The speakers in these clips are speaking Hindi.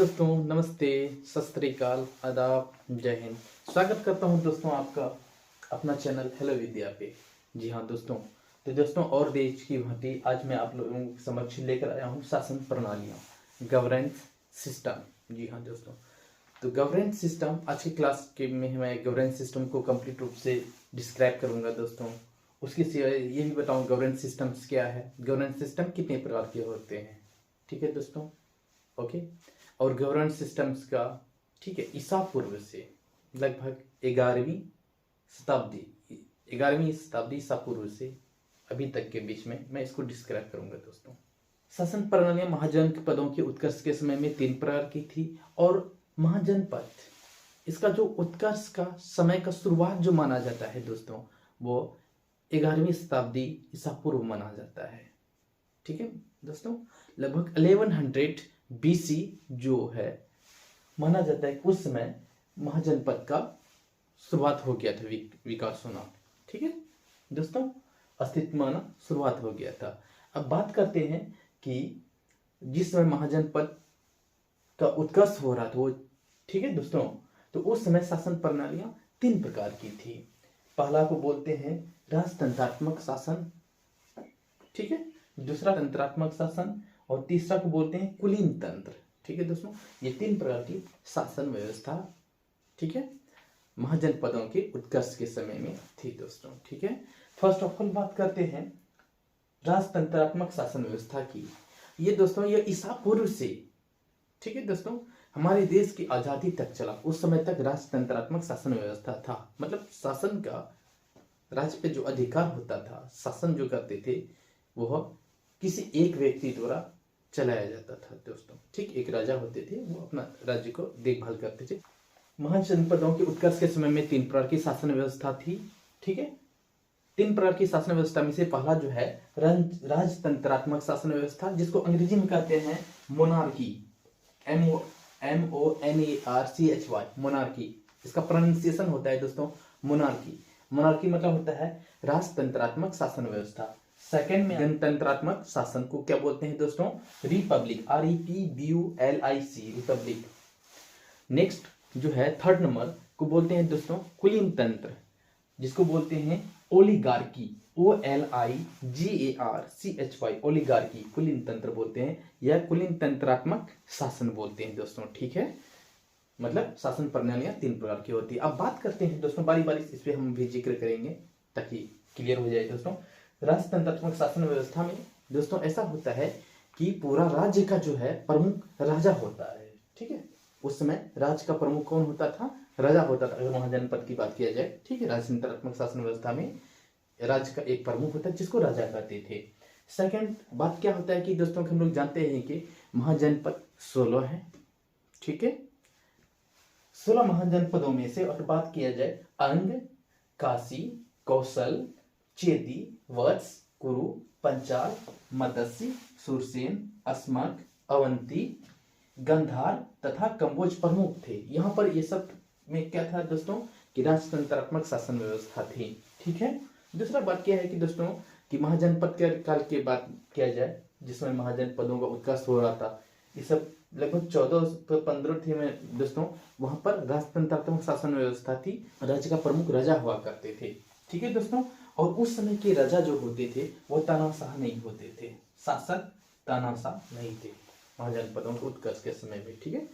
दोस्तों, नमस्ते, सत श्री अकाल, आदाब, जय हिंद। स्वागत करता हूं दोस्तों आपका अपना चैनल हेलो विद्या पे। जी हाँ दोस्तों, तो दोस्तों और देश की भांति आज मैं आप लोगों के समक्ष लेकर आया हूं शासन प्रणालियां, गवर्नेंस सिस्टम। जी हाँ दोस्तों, तो गवर्नेंस सिस्टम आज की क्लास के में मैं गवर्नेंस सिस्टम को कंप्लीट रूप से डिस्क्राइब करूंगा दोस्तों। उसके सिवाय ये भी बताऊं गवर्नेंस सिस्टम्स क्या है, गवर्नेंस सिस्टम कितने प्रकार के होते हैं। ठीक है दोस्तों, ओके। और गवर्नेंस सिस्टम्स का, ठीक है, ईसा पूर्व से लगभग 11वीं शताब्दी ईसा पूर्व से अभी तक के बीच में मैं इसको डिस्क्राइब करूंगा दोस्तों। शासन प्रणालियां महाजन पदों के उत्कर्ष के समय में 3 प्रकार की थी। और महाजनपद, इसका जो उत्कर्ष का समय का शुरुआत जो माना जाता है दोस्तों, वो 11वीं शताब्दी ईसा पूर्व माना जाता है। ठीक है दोस्तों, लगभग 1100 BC जो है माना जाता है उस समय महाजनपद का शुरुआत हो गया था, विकास होना। ठीक है दोस्तों, अस्तित्व माना शुरुआत हो गया था। अब बात करते हैं कि जिस समय महाजनपद का उत्कर्ष हो रहा था वो, ठीक है दोस्तों, तो उस समय शासन प्रणालियां 3 प्रकार की थी। पहला को बोलते हैं राजतंत्रात्मक शासन, ठीक है, दूसरा तंत्रात्मक शासन और तीसरा को बोलते हैं कुलीन तंत्र। ठीक है दोस्तों, ये 3 प्रकार की शासन व्यवस्था, ठीक है, महाजनपदों के उत्कर्ष के समय में थी दोस्तों। ठीक है, फर्स्ट ऑफ ऑल बात करते हैं राजतंत्रात्मक शासन व्यवस्था की। ये दोस्तों ये ईसा पूर्व से, ठीक है दोस्तों, हमारे देश की आजादी तक चला। उस समय तक राजतंत्रात्मक शासन व्यवस्था था, मतलब शासन का, राज्य पे जो अधिकार होता था, शासन जो करते थे वह किसी एक व्यक्ति द्वारा चलाया जाता था दोस्तों। ठीक, एक राजा होते थे, वो अपना राज्य को देखभाल करते थे। महाजनपदों के उत्कर्ष के समय में 3 प्रकार की शासन व्यवस्था थी। ठीक है, 3 प्रकार की शासन व्यवस्था में से पहला जो है राजतंत्रात्मक शासन व्यवस्था, जिसको अंग्रेजी में कहते हैं मोनार्की, MONARCHY, मोनार्की। इसका प्रोनाउंसिएशन होता है दोस्तों मोनार्की। मोनार्की मतलब होता है राजतंत्रात्मक शासन व्यवस्था। सेकंड में गणतंत्रात्मक शासन को क्या बोलते हैं दोस्तों, रिपब्लिक, REPBULIC, रिपब्लिक। नेक्स्ट जो है थर्ड नंबर को बोलते हैं दोस्तों कुलीन तंत्र, जिसको बोलते हैं ओलिगार्की, OLIGARCHY, ओलिगार्की, कुलीन तंत्र बोलते हैं या कुलीन तंत्रात्मक शासन बोलते हैं दोस्तों। ठीक है, मतलब शासन प्रणालियां 3 प्रकार की होती है। अब बात करते हैं दोस्तों बारी बारी, इस पे हम भी जिक्र करेंगे ताकि क्लियर हो जाए दोस्तों। राजतंत्रात्मक शासन व्यवस्था में दोस्तों ऐसा होता है कि पूरा राज्य का जो है प्रमुख राजा होता है। ठीक है, उस समय राज्य का प्रमुख कौन होता था, राजा होता था, अगर महाजनपद की बात किया जाए। ठीक है, राजतंत्रात्मक शासन व्यवस्था में राज्य का एक प्रमुख होता है जिसको राजा कहते थे। सेकंड बात क्या होता है कि दोस्तों हम लोग जानते हैं कि महाजनपद 16 है। ठीक है, 16 महाजनपदों में से अगर बात किया जाए, अंग, काशी, कौशल, चेदी, वत्स, कुरु, पंचाल, मत्स्य, सुरसेन, अस्मक, अवंती, गंधार तथा कंबोज प्रमुख थे। यहाँ पर ये सब में क्या था दोस्तों कि राजतंत्रात्मक शासन व्यवस्था थी। ठीक है, दूसरा बात क्या है कि दोस्तों कि महाजनपद के काल की बात किया जाए, जिसमें महाजनपदों का उत्कर्ष हो रहा था, ये सब लगभग 1415 थे में दोस्तों। वहां पर राजतंत्रात्मक शासन व्यवस्था थी, राज्य का प्रमुख राजा हुआ करते थे। ठीक है दोस्तों, और उस समय के राजा जो होते थे वो तानाशाह नहीं होते थे, शासक तानाशाह नहीं थे महाजनपदों के उत्कर्ष के समय में। ठीक है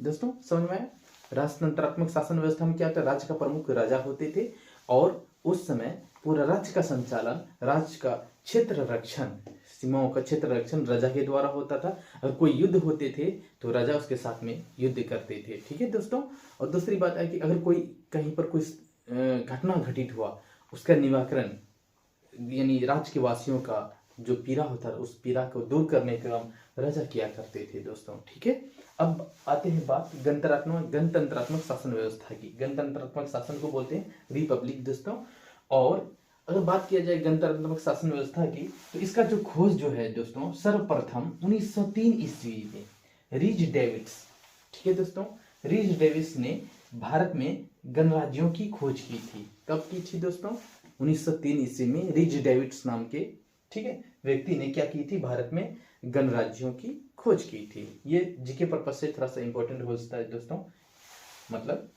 दोस्तों, समझ में आया। राजतंत्रात्मक शासन व्यवस्था में क्या होता है, राज्य का प्रमुख राजा होते थे और उस समय पूरा राज्य का संचालन, राज्य का क्षेत्र रक्षण, सीमाओं का क्षेत्र रक्षण राजा के द्वारा होता था। अगर कोई युद्ध होते थे तो राजा उसके साथ में युद्ध करते थे। ठीक है दोस्तों, और दूसरी बात है कि अगर कोई कहीं पर कोई घटना घटित हुआ, उसका निवारण, यानी राज्य के वासियों का जो पीड़ा होता है उस पीड़ा को दूर करने का काम राजा किया करते थे दोस्तों। ठीक है, अब आते हैं बात गणतंत्रात्मक शासन व्यवस्था की। गणतंत्रात्मक शासन को बोलते हैं रिपब्लिक दोस्तों। और अगर बात किया जाए गणतंत्रात्मक शासन व्यवस्था की, तो इसका जो खोज जो है दोस्तों सर्वप्रथम 1903 ईस्वी में रीज डेविड्स, ठीक है दोस्तों, रीज डेविस ने भारत में गणराज्यों की खोज की थी। कब की थी दोस्तों, 1903 ईस्वी में रीज डेविड्स नाम के, ठीक है, व्यक्ति ने क्या की थी, भारत में गणराज्यों की खोज की थी। ये जीके पर्पज से थोड़ा सा इंपॉर्टेंट हो जाता है दोस्तों। मतलब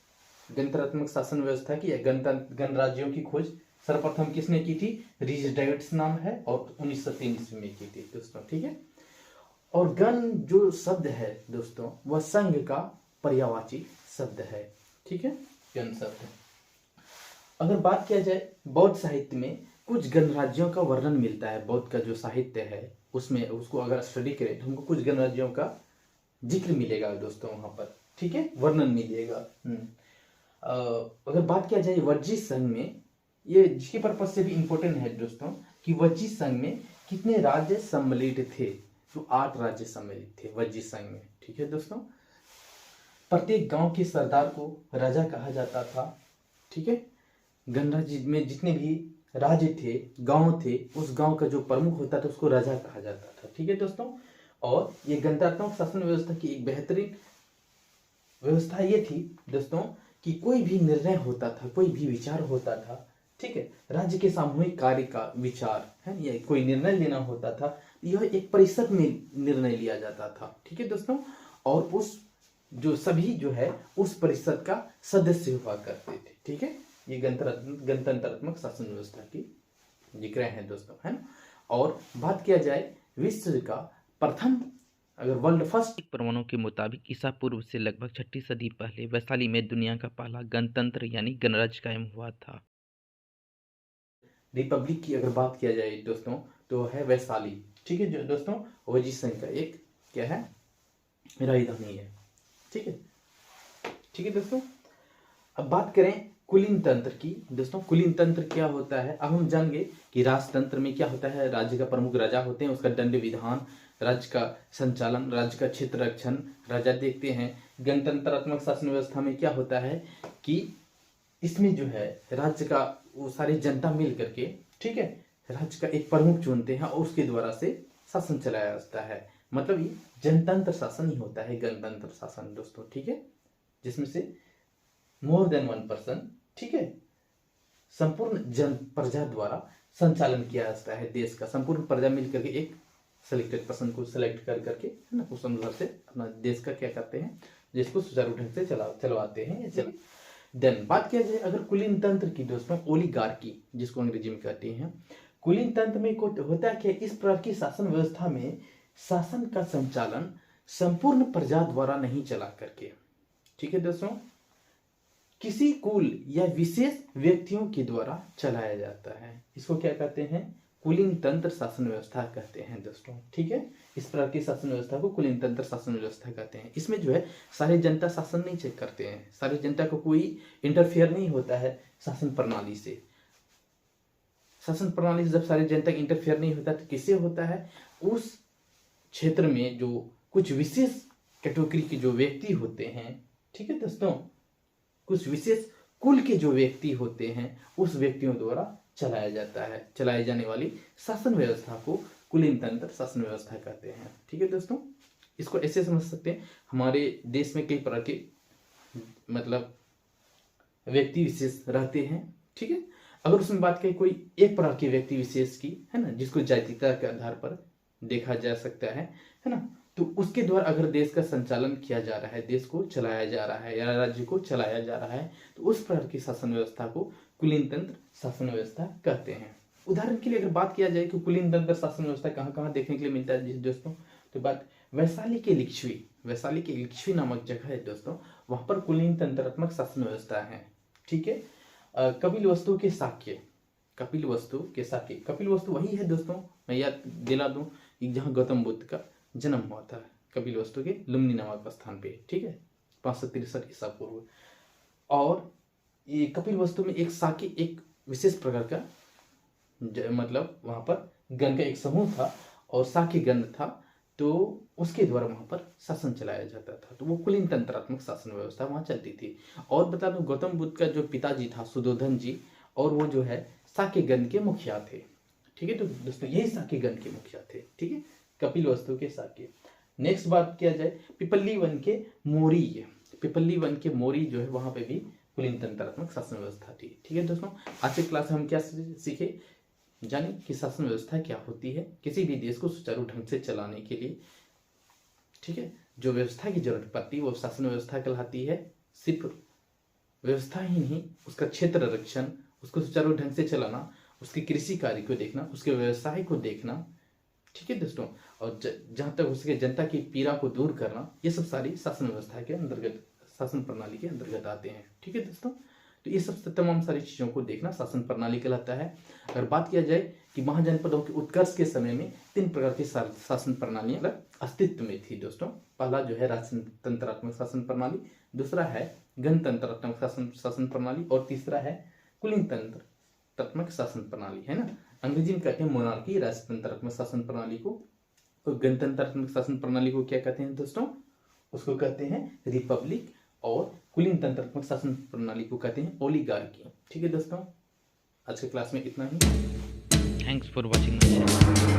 गणतंत्रात्मक शासन व्यवस्था की गणराज्यों की खोज सर्वप्रथम किसने की थी? रीज डेविड्स नाम है और 1903 ईस्वी में की थी दोस्तों, ठीक है। और गण जो शब्द है दोस्तों वह संघ का पर्यायवाची शब्द है, ठीक है, गण शब्द। अगर बात किया जाए बौद्ध साहित्य में कुछ गणराज्यों का वर्णन मिलता है। बौद्ध का जो साहित्य है उसमें उसको अगर स्टडी करें तो हमको कुछ गणराज्यों का जिक्र मिलेगा दोस्तों वहां पर, ठीक है, वर्णन मिलेगा। अगर बात किया जाए वज्जी संघ में, ये जिसके पर्पज से भी इंपॉर्टेंट है दोस्तों कि वज्जी संघ में कितने राज्य सम्मिलित थे? तो 8 राज्य सम्मिलित थे वज्जी संघ में, ठीक है दोस्तों। प्रत्येक गांव के सरदार को राजा कहा जाता था, ठीक है। गणराज्य में जितने भी राज्य थे, गांव थे, उस गांव का जो प्रमुख होता था उसको राजा कहा जाता था, ठीक है दोस्तों। और ये गणतंत्रात्मक शासन व्यवस्था की एक बेहतरीन व्यवस्था ये थी दोस्तों कि कोई भी निर्णय होता था, कोई भी विचार होता था, ठीक है, राज्य के सामूहिक कार्य का विचार है या कोई निर्णय लेना होता था, यह एक परिषद में निर्णय लिया जाता था, ठीक है दोस्तों। और उस जो सभी जो है उस परिषद का सदस्य हुआ करते थे, ठीक है। ये गणतंत्रात्मक शासन व्यवस्था की जिक्र है दोस्तों, है ना। और बात किया जाए विश्व का प्रथम, अगर वर्ल्ड फर्स्ट प्रमाणों के मुताबिक ईसा पूर्व से लगभग 6ठी सदी पहले वैशाली में दुनिया का पहला गणतंत्र यानी गणराज्य कायम हुआ था। रिपब्लिक की अगर बात किया जाए दोस्तों तो है वैशाली, ठीक है जो दोस्तों वजी संघ का एक क्या है राजधानी है, ठीक है, ठीक है दोस्तों। अब बात करें कुलीन तंत्र की दोस्तों। कुलीन तंत्र क्या होता है? अब हम जानेंगे कि राजतंत्र में क्या होता है। राज्य का प्रमुख राजा होते हैं, उसका दंड विधान, राज्य का संचालन, राज्य का क्षेत्र रक्षण राजा देखते हैं। गणतंत्रात्मक शासन व्यवस्था में क्या होता है कि इसमें जो है राज्य का वो सारी जनता मिल करके, ठीक है, राज्य का एक प्रमुख चुनते हैं और उसके द्वारा से शासन चलाया जाता है। मतलब ये जनतंत्र शासन ही होता है गणतंत्र शासन दोस्तों, ठीक है, जिसमें से मोर देन 1 पर्सन, ठीक है, संपूर्ण जन प्रजा द्वारा संचालन किया जाता है। देश का संपूर्ण प्रजा मिल करके एक सिलेक्टेड पर्सन को सिलेक्ट कर करके, है ना, उस अनुसार से अपना देश का क्या करते हैं, देश को सुचारू ढंग से चलवाते हैं। देन बात किया जाए अगर कुलीन तंत्र की दोस्तों, ओलिगार्की जिसको अंग्रेजी में कहते हैं, कुलीन तंत्र में होता है कि इस प्रकार की शासन व्यवस्था में शासन का संचालन संपूर्ण प्रजा द्वारा नहीं चला करके, ठीक है दोस्तों, किसी कुल या विशेष व्यक्तियों के द्वारा चलाया जाता है। इसको क्या कहते हैं? कुलीन तंत्र शासन व्यवस्था कहते हैं दोस्तों, ठीक है। इस प्रकार की शासन व्यवस्था को कुलीन तंत्र शासन व्यवस्था कहते हैं। इसमें जो है सारी जनता शासन नहीं चेक करते हैं, सारी जनता को कोई इंटरफेयर नहीं होता है शासन प्रणाली से। शासन प्रणाली से जब सारी जनता का इंटरफेयर नहीं होता तो किससे होता है? उस क्षेत्र में जो कुछ विशेष कैटेगरी के जो व्यक्ति होते हैं, ठीक है दोस्तों, कुछ विशेष कुल के जो व्यक्ति होते हैं उस व्यक्तियों द्वारा चलाया जाता है। चलाई जाने वाली शासन व्यवस्था को कुलीन तंत्र शासन व्यवस्था कहते हैं, ठीक है दोस्तों। इसको ऐसे समझ सकते हैं, हमारे देश में कई प्रकार के मतलब व्यक्ति विशेष रहते हैं, ठीक है। अगर उसमें बात करें कोई एक प्रकार के व्यक्ति विशेष की, है ना, जिसको जातीयता के आधार पर देखा जा सकता है ना, तो उसके द्वारा अगर देश का संचालन किया जा रहा है, देश को चलाया जा रहा है या राज्य को चलाया जा रहा है, तो उस प्रकार की शासन व्यवस्था को कुलीन तंत्र शासन व्यवस्था कहते हैं। उदाहरण के लिए अगर बात किया जाए कि कुलीन तंत्र शासन व्यवस्था कहाँ कहाँ देखने के लिए मिलता है दोस्तों, तो बात वैशाली के लिच्छवी नामक जगह है दोस्तों, वहां पर कुलीन तंत्रात्मक शासन व्यवस्था है, ठीक है। कपिलवस्तु के साक्य, कपिलवस्तु वही है दोस्तों, मैं याद दिला दूं, जहाँ गौतम बुद्ध का जन्म हुआ था, कपिलवस्तु के लुम्बिनी नामक स्थान पे, ठीक है, 563 ईसा पूर्व। और ये कपिलवस्तु में एक साक्य, एक विशेष प्रकार का मतलब वहां पर गण का एक समूह था और साक्य गण था, तो उसके द्वारा वहां पर शासन चलाया जाता था, तो वो कुलीन तंत्रात्मक शासन व्यवस्था वहां चलती थी। और बता दूं गौतम बुद्ध का जो पिताजी था सुधोधन जी, और वो जो है साक्य गण के मुखिया थे, ठीक है। तो दोस्तों यही साक्य गण के मुखिया थे, ठीक है, कपिलवस्तु के साक्य। नेक्स्ट बात किया जाए पिपली वन के मोरी जो है वहां पे भी कुलीन तंत्रात्मक शासन व्यवस्था थी, ठीक है दोस्तों। आज के क्लास में हम क्या सीखे जाने कि शासन व्यवस्था क्या होती है किसी भी देश को सुचारू ढंग से चलाने के लिए। ठीक है, जो व्यवस्था की जरूरत पड़ती है वो शासन व्यवस्था कहलाती है। सिर्फ व्यवस्था ही नहीं, उसका क्षेत्र रक्षण, उसको सुचारू ढंग से चलाना, उसके कृषि कार्य को देखना, उसके व्यवसाय को देखना। ठीक है दोस्तों, और जहां तक उसके जनता की पीड़ा को दूर करना, ये सब सारी शासन व्यवस्था के अंतर्गत, शासन प्रणाली के अंतर्गत आते हैं। ठीक है दोस्तों, तो ये सब तमाम सारी चीजों को देखना शासन प्रणाली कहलाता है। अगर बात किया जाए कि महाजनपदों के उत्कर्ष के समय में 3 प्रकार की शासन प्रणालियां अस्तित्व में थी दोस्तों। पहला जो है राजतंत्रात्मक शासन प्रणाली, दूसरा है गणतंत्रात्मक शासन प्रणाली, और तीसरा है कुलीन तंत्रात्मक शासन प्रणाली, है ना। अंग्रेजी में कहते हैं मोनार्की राजतंत्रात्मक शासन प्रणाली को, और गणतंत्रात्मक शासन प्रणाली को क्या कहते हैं दोस्तों, उसको कहते हैं रिपब्लिक, और कुलीन तंत्रात्मक शासन प्रणाली को कहते हैं ओलिगार्की। ठीक है दोस्तों, आज के क्लास में इतना ही। Thanks for watching my channel.